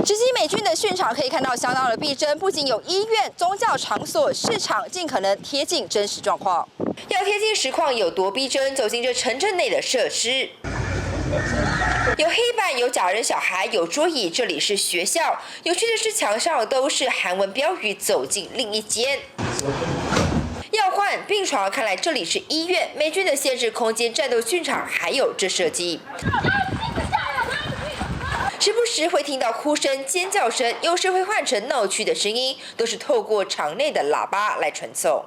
直击美军的训场可以看到相当的逼真，不仅有医院、宗教场所、市场，尽可能贴近真实状况。要贴近实况有多逼真？走进这城镇内的设施。 有黑板，有假人小孩，有桌椅，这里是学校。有趣的是，墙上都是韩文标语。走进另一间，要换病床，看来这里是医院。美军的限制空间、战斗训场，还有这设计。 时不时会听到哭声、尖叫声，有时会换成闹区的声音，都是透过场内的喇叭来传送。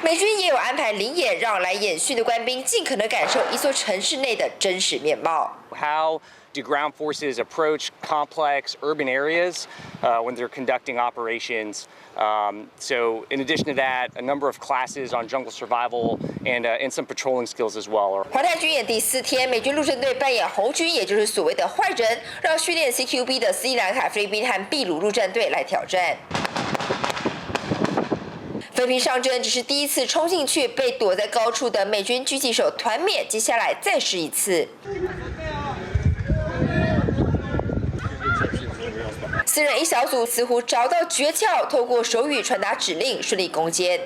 美军也有安排临演，让来演训的官兵尽可能感受一座城市内的真实面貌。How do ground forces approach complex urban areas when they're conducting operations? So, in addition to that, a number of classes on jungle survival and some patrolling skills as well. 华泰军演第4天，美军陆战队扮演红军，也就是所谓的坏人，让训练 CQB 的斯里兰卡、菲律宾和秘鲁陆战队来挑战。 分批上阵只是第一次冲进去，被躲在高处的美军狙击手团灭。接下来再试一次。4人1小组似乎找到诀窍，透过手语传达指令，顺利攻坚。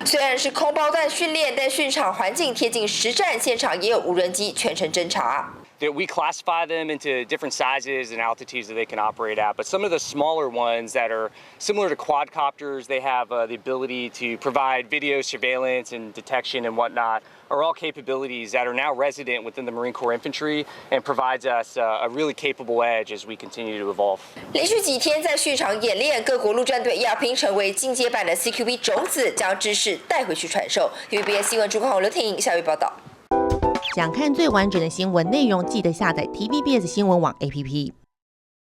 虽然是空包弹训练，但训场环境贴近实战，现场也有无人机全程侦查。 That we classify them into different sizes and altitudes that they can operate at, but some of the smaller ones that are similar to quadcopters, they have the ability to provide video surveillance and detection and whatnot, are all capabilities that are now resident within the Marine Corps Infantry and provides us a really capable edge as we continue to evolve. 连续几天在训场演练，各国陆战队亚拼成为进阶版的 CQB 种子，将知识带回去传授。TVBS 新闻主管刘婷下午报道。 想看最完整的新闻内容，记得下载 TVBS 新闻网 APP。